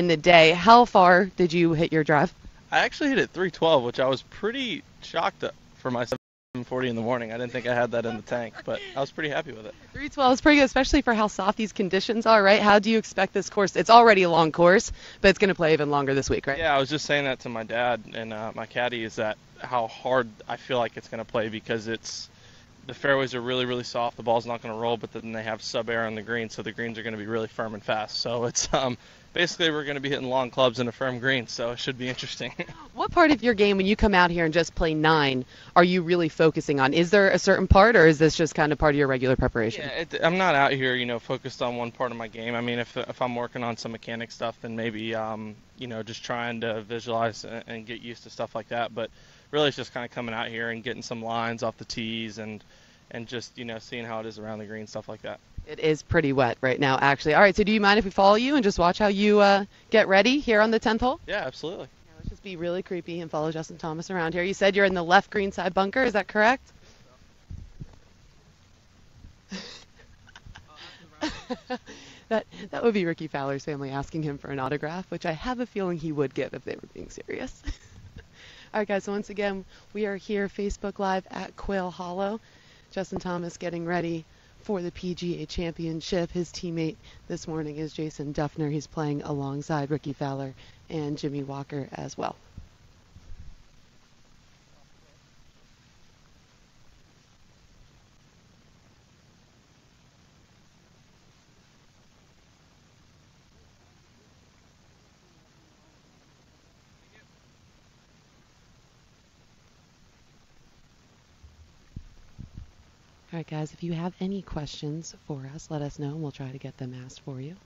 in the day. How far did you hit your drive? I actually hit it 312, which I was pretty shocked at for my 7:40 in the morning. I didn't think I had that in the tank, but I was pretty happy with it. 312 is pretty good, especially for how soft these conditions are, right? How do you expect this course? It's already a long course, but it's going to play even longer this week, right? Yeah, I was just saying that to my dad and my caddy, is that how hard I feel like it's going to play, because the fairways are really, really soft. The ball's not going to roll, but then they have sub-air on the green, so the greens are going to be really firm and fast. So it's basically we're going to be hitting long clubs in a firm green, so it should be interesting. What part of your game, when you come out here and just play 9, are you really focusing on? Is there a certain part, or is this just kind of part of your regular preparation? Yeah, I'm not out here, focused on one part of my game. I mean, if I'm working on some mechanic stuff, then maybe, just trying to visualize and get used to stuff like that. But really, it's just kind of coming out here and getting some lines off the tees and just, seeing how it is around the green, stuff like that. It is pretty wet right now, actually. All right, so do you mind if we follow you and just watch how you get ready here on the 10th hole? Yeah, absolutely. Yeah, let's just be really creepy and follow Justin Thomas around here. You said you're in the left green side bunker. Is that correct? That would be Rickie Fowler's family asking him for an autograph, which I have a feeling he would give if they were being serious. All right, guys, so once again, we are here Facebook Live at Quail Hollow. Justin Thomas getting ready for the PGA Championship. His teammate this morning is Jason Dufner. He's playing alongside Rickie Fowler and Jimmie Walker as well. All right, guys, if you have any questions for us, let us know, and we'll try to get them asked for you.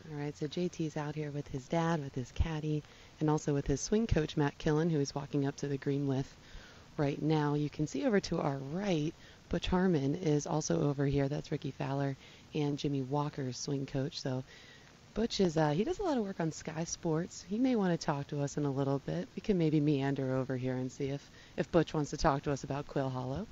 All right, so JT's out here with his dad, with his caddy, and also with his swing coach, Matt Killen, who he's walking up to the green with right now. You can see over to our right, Butch Harmon is also over here. That's Rickie Fowler and Jimmie Walker's swing coach. So Butch is, he does a lot of work on Sky Sports. He may want to talk to us in a little bit. We can maybe meander over here and see if Butch wants to talk to us about Quail Hollow.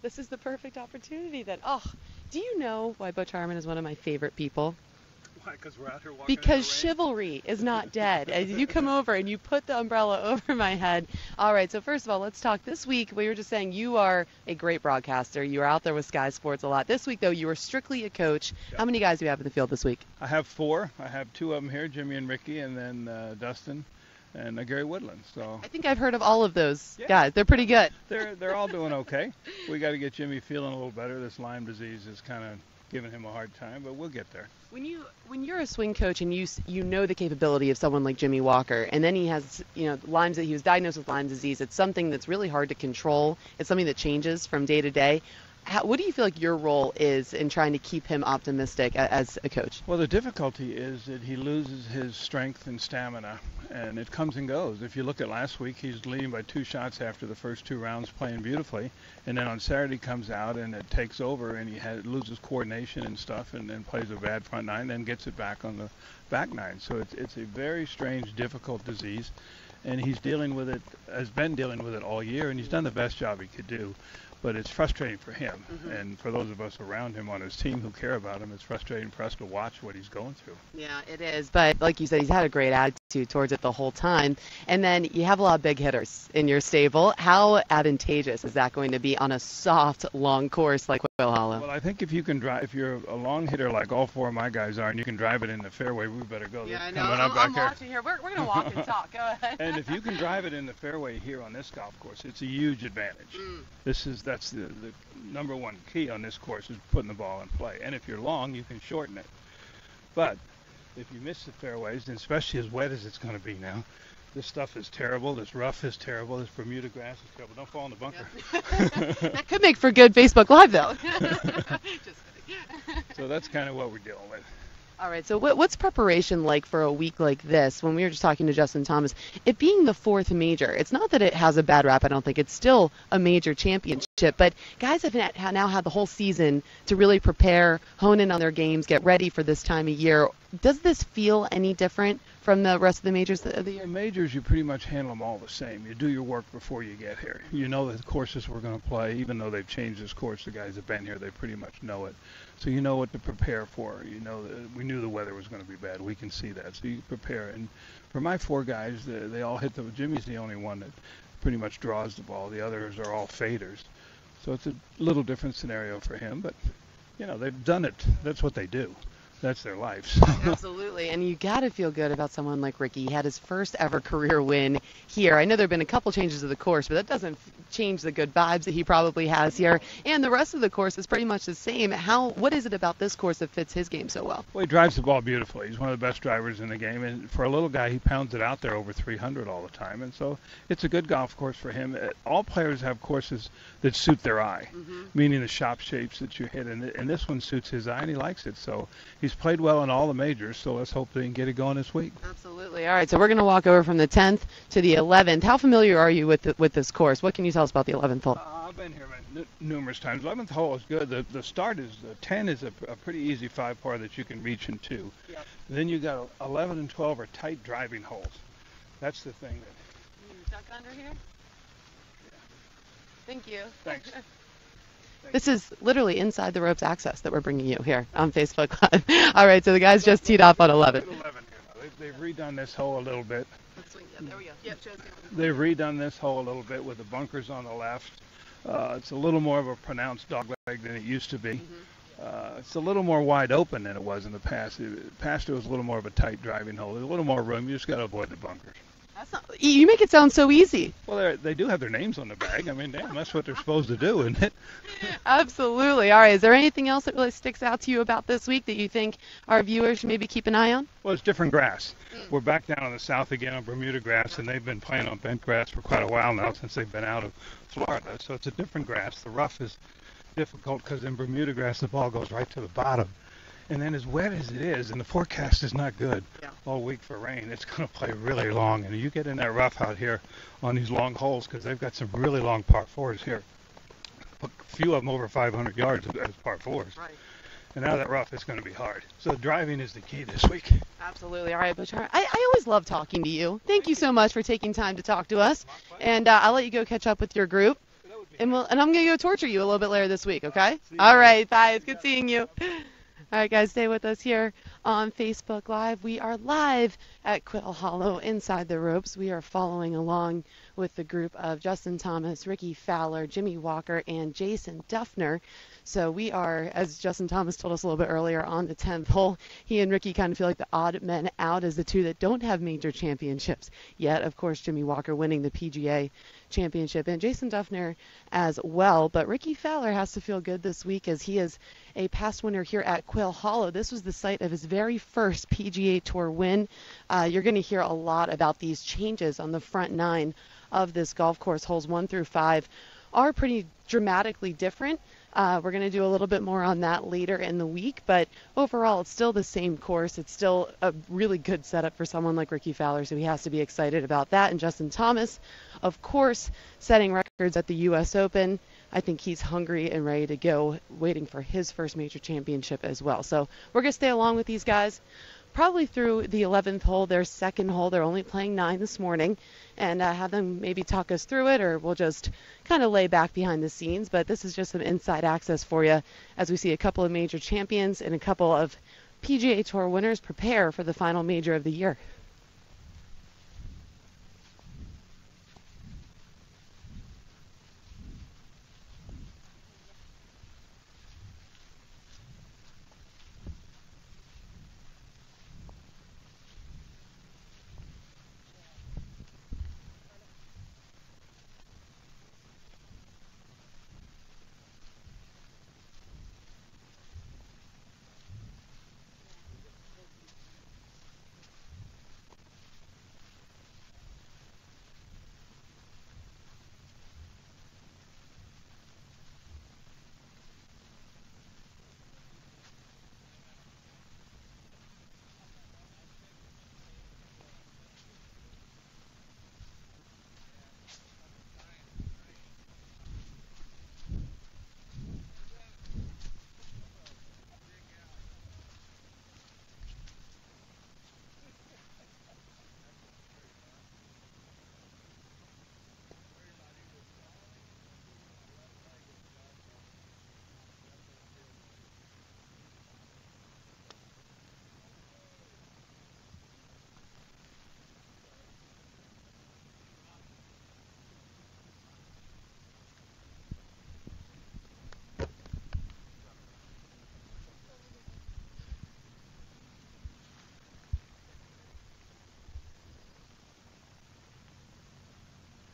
This is the perfect opportunity then. Oh, do you know why Butch Harmon is one of my favorite people? Why? Because we're out here walking. Because chivalry is not dead. As you come over and you put the umbrella over my head. All right, so first of all, let's talk. This week, we were just saying you are a great broadcaster. You are out there with Sky Sports a lot. This week, though, you are strictly a coach. Yep. How many guys do you have in the field this week? I have 4. I have 2 of them here, Jimmie and Rickie, and then Dustin and Gary Woodland. So I think I've heard of all of those guys. They're pretty good. They're all doing okay. We got to get Jimmie feeling a little better. This Lyme disease is kind of giving him a hard time, but we'll get there. When you're a swing coach and you know the capability of someone like Jimmie Walker, and then he has Lyme's, he was diagnosed with Lyme disease. It's something that's really hard to control. It's something that changes from day to day. what do you feel like your role is in trying to keep him optimistic as a coach? Well, the difficulty is that he loses his strength and stamina, and it comes and goes. If you look at last week, he's leading by 2 shots after the first 2 rounds, playing beautifully, and then on Saturday comes out and it takes over, and he loses coordination and stuff, and then plays a bad front 9, then gets it back on the back 9. So it's a very strange, difficult disease, and he's dealing with it, has been dealing with it all year, and he's done the best job he could do. But it's frustrating for him, and for those of us around him on his team who care about him, it's frustrating for us to watch what he's going through. Yeah, it is. But like you said, he's had a great attitude towards it the whole time. And then you have a lot of big hitters in your stable. How advantageous is that going to be on a soft, long course like Quail Hollow? Well, I think if you can drive, if you're a long hitter like all 4 of my guys are, and you can drive it in the fairway, we better go. Yeah, I know. I'm watching here. We're going to walk and talk. Go ahead. And if you can drive it in the fairway here on this golf course, it's a huge advantage. That's the number 1 key on this course, is putting the ball in play. And if you're long, you can shorten it. But if you miss the fairways, and especially as wet as it's going to be now, this stuff is terrible. This rough is terrible. This Bermuda grass is terrible. Don't fall in the bunker. That could make for good Facebook Live, though. Just kidding. So that's kind of what we're dealing with. All right, so what's preparation like for a week like this? When we were just talking to Justin Thomas, it being the 4th major, it's not that it has a bad rap, I don't think. It's still a major championship, but guys have now had the whole season to really prepare, hone in on their games, get ready for this time of year. Does this feel any different from the rest of the majors of the year? The majors, you pretty much handle them all the same. You do your work before you get here. You know the courses we're going to play. Even though they've changed this course, the guys have been here, they pretty much know it. So you know what to prepare for. You know, we knew the weather was going to be bad. We can see that. So you prepare. And for my 4 guys, they all hit Jimmie's the only one that pretty much draws the ball. The others are all faders. So it's a little different scenario for him. But, you know, they've done it. That's what they do. That's their lives. Absolutely. And you got to feel good about someone like Rickie. He had his first ever career win here. I know there have been a couple changes to the course, but that doesn't change the good vibes that he probably has here. And the rest of the course is pretty much the same. What is it about this course that fits his game so well? Well, he drives the ball beautifully. He's one of the best drivers in the game. And for a little guy, he pounds it out there over 300 all the time. And so it's a good golf course for him. All players have courses that suit their eye, meaning the shop shapes that you hit. And this one suits his eye, and he likes it. So he's played well in all the majors, so let's hope they can get it going this week. Absolutely. All right, so we're going to walk over from the 10th to the 11th. How familiar are you with this course? What can you tell us about the 11th hole? I've been here numerous times. 11th hole is good. The start is 10 is a pretty easy 5-par that you can reach in 2. Yep. Then you got 11 and 12 are tight driving holes. That's the thing that. You duck under here? Yeah. Thank you. Thanks. This is literally inside the ropes access that we're bringing you here on Facebook Live. All right, so the guys just teed off on 11. They've redone this hole a little bit. There we go. Yep, they've redone this hole a little bit with the bunkers on the left. It's a little more of a pronounced dogleg than it used to be. It's a little more wide open than it was in the past. It was a little more of a tight driving hole. There's a little more room. You just got to avoid the bunkers. You make it sound so easy. Well, they do have their names on the bag. I mean, damn, that's what they're supposed to do, isn't it? Absolutely. All right. Is there anything else that really sticks out to you about this week that you think our viewers should maybe keep an eye on? Well, it's different grass. We're back down in the south again on Bermuda grass, and they've been playing on bent grass for quite a while now since they've been out of Florida. So it's a different grass. The rough is difficult because in Bermuda grass, the ball goes right to the bottom. And then as wet as it is, and the forecast is not good all week for rain, it's going to play really long. And you get in that rough out here on these long holes, because they've got some really long par 4s here. A few of them over 500 yards as par 4s. Right. And out of that rough, it's going to be hard. So driving is the key this week. Absolutely. All right, Butcher. I always love talking to you. Thank you so much for taking time to talk to us. And I'll let you go catch up with your group. And I'm going to go torture you a little bit later this week, okay? All right. Bye. It's good seeing you. All right, guys, stay with us here on Facebook Live. We are live at Quail Hollow inside the ropes. We are following along with the group of Justin Thomas, Rickie Fowler, Jimmie Walker, and Jason Dufner. So we are, as Justin Thomas told us a little bit earlier, on the 10th hole. He and Rickie kind of feel like the odd men out as the two that don't have major championships yet. Of course, Jimmie Walker winning the PGA championship and Jason Dufner as well. But Rickie Fowler has to feel good this week as he is a past winner here at Quail Hollow. This was the site of his very first PGA Tour win. You're going to hear a lot about these changes on the front 9 of this golf course. Holes 1 through 5 are pretty dramatically different. We're going to do a little bit more on that later in the week, but overall, it's still the same course. It's still a really good setup for someone like Rickie Fowler, so he has to be excited about that. And Justin Thomas, of course, setting records at the U.S. Open. I think he's hungry and ready to go, waiting for his first major championship as well. So we're going to stay along with these guys probably through the 11th hole, their second hole. They're only playing 9 this morning, and have them maybe talk us through it, or we'll just kind of lay back behind the scenes. But this is just some inside access for you as we see a couple of major champions and a couple of PGA Tour winners prepare for the final major of the year.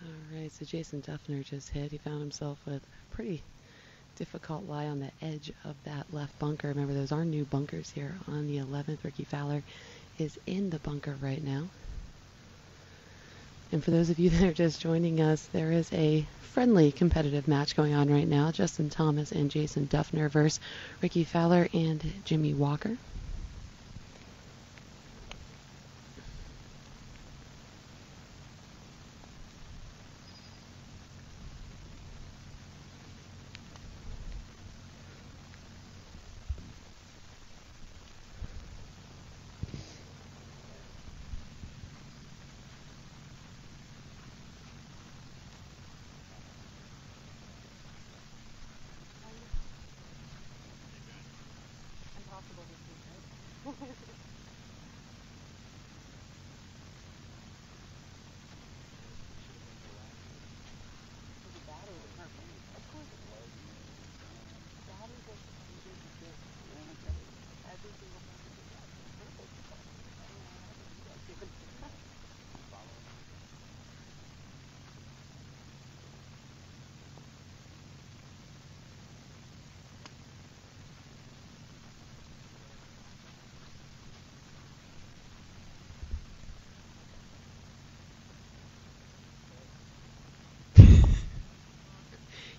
All right, so Jason Dufner just hit. He found himself with a pretty difficult lie on the edge of that left bunker. Remember, those are new bunkers here on the 11th. Rickie Fowler is in the bunker right now. And for those of you that are just joining us, there is a friendly competitive match going on right now. Justin Thomas and Jason Dufner versus Rickie Fowler and Jimmie Walker.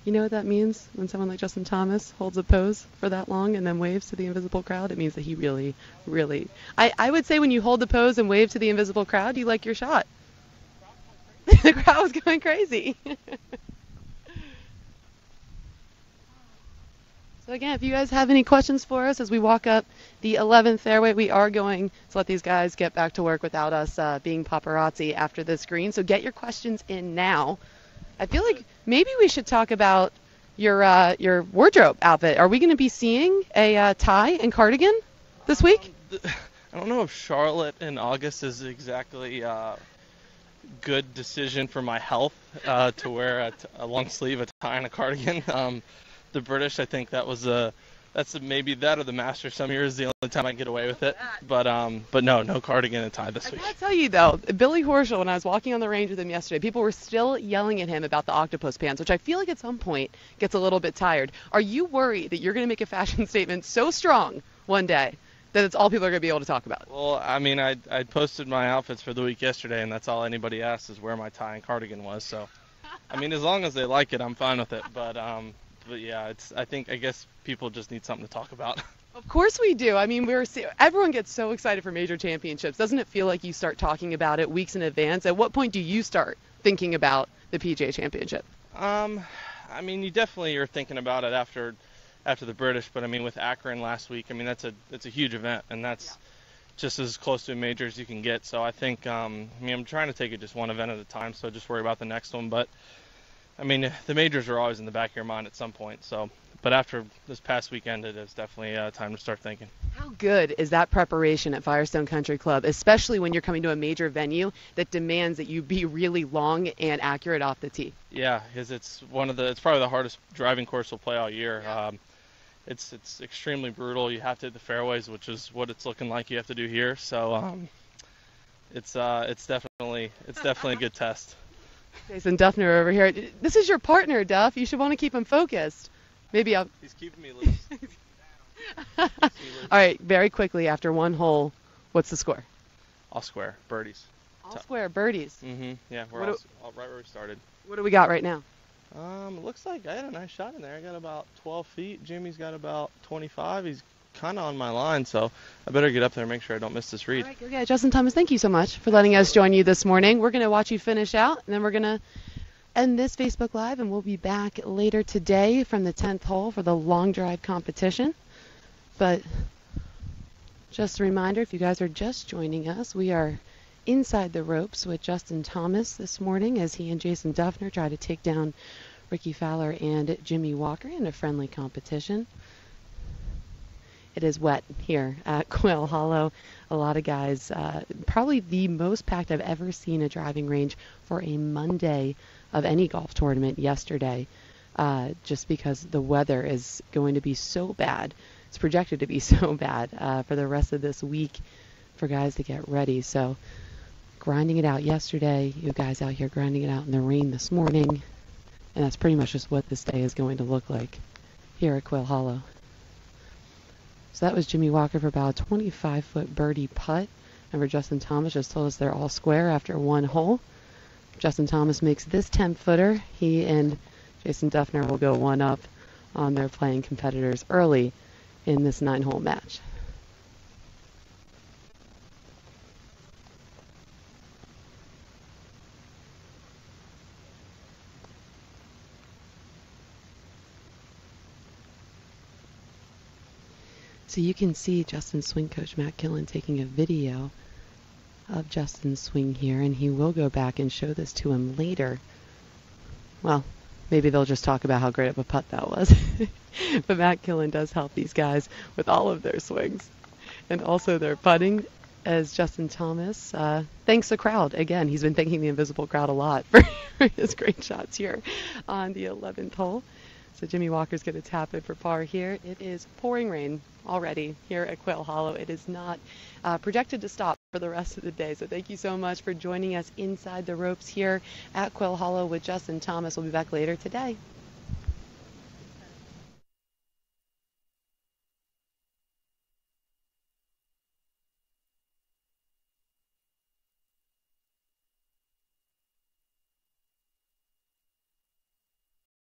You know what that means when someone like Justin Thomas holds a pose for that long and then waves to the invisible crowd? It means that he really, really... I would say when you hold the pose and wave to the invisible crowd, you like your shot. The crowd was going crazy. So again, if you guys have any questions for us as we walk up the 11th fairway, we are going to let these guys get back to work without us being paparazzi after this green. So get your questions in now. I feel like maybe we should talk about your wardrobe outfit. Are we going to be seeing a tie and cardigan this week? I don't know if Charlotte in August is exactly a good decision for my health to wear a long sleeve, a tie, and a cardigan. The British, I think that's maybe that or the Masters some years the only time I get away with it. But no cardigan and tie this week. I gotta tell you though, Billy Horschel, when I was walking on the range with him yesterday, people were still yelling at him about the octopus pants, which I feel like at some point gets a little bit tired. Are you worried that you're going to make a fashion statement so strong one day that it's all people are going to be able to talk about? Well, I mean, I posted my outfits for the week yesterday, and that's all anybody asked is where my tie and cardigan was. So, I mean, as long as they like it, I'm fine with it. But But yeah, I guess people just need something to talk about. Of course we do. I mean, everyone gets so excited for major championships. Doesn't it feel like you start talking about it weeks in advance? At what point do you start thinking about the PGA Championship? I mean, you definitely are thinking about it after the British, but I mean, with Akron last week, I mean, it's a huge event, and that's just as close to a major as you can get. So I think, I mean, I'm trying to take it just one event at a time, so just worry about the next one. But I mean, the majors are always in the back of your mind at some point. So, but after this past weekend, it is definitely time to start thinking. How good is that preparation at Firestone Country Club, especially when you're coming to a major venue that demands that you be really long and accurate off the tee? Yeah, because it's probably the hardest driving course we'll play all year. It's extremely brutal. You have to hit the fairways, which is what it's looking like you have to do here. So it's definitely a good test. Jason Dufner over here. This is your partner, Duff. You should want to keep him focused. Maybe I'll. He's keeping me loose. All right, very quickly after one hole, what's the score? All square birdies. All square birdies. Yeah, we're all right where we started. What do we got right now? It looks like I had a nice shot in there. I got about 12 feet. Jimmie's got about 25. He's kind of on my line, so I better get up there and make sure I don't miss this read. All right, okay, Justin Thomas, thank you so much for letting us join you this morning. We're going to watch you finish out, and then we're going to end this Facebook Live, and we'll be back later today from the 10th hole for the long drive competition. But just a reminder, if you guys are just joining us, we are inside the ropes with Justin Thomas this morning as he and Jason Dufner try to take down Rickie Fowler and Jimmie Walker in a friendly competition. It is wet here at Quail Hollow. A lot of guys, probably the most packed I've ever seen a driving range for a Monday of any golf tournament yesterday, just because the weather is going to be so bad. It's projected to be so bad for the rest of this week for guys to get ready. So grinding it out yesterday, you guys out here grinding it out in the rain this morning, and that's pretty much just what this day is going to look like here at Quail Hollow. So that was Jimmie Walker for about a 25-foot birdie putt. Remember, Justin Thomas just told us they're all square after one hole. Justin Thomas makes this 10-footer. He and Jason Dufner will go one up on their playing competitors early in this 9-hole match. So you can see Justin's swing coach, Matt Killen, taking a video of Justin's swing here, and he will go back and show this to him later. Well, maybe they'll just talk about how great of a putt that was. But Matt Killen does help these guys with all of their swings and also their putting, as Justin Thomas thanks the crowd. Again, he's been thanking the invisible crowd a lot for his great shots here on the 11th hole. So Jimmie Walker's going to tap it for par here. It is pouring rain already here at Quail Hollow. It is not projected to stop for the rest of the day. So thank you so much for joining us inside the ropes here at Quail Hollow with Justin Thomas. We'll be back later today.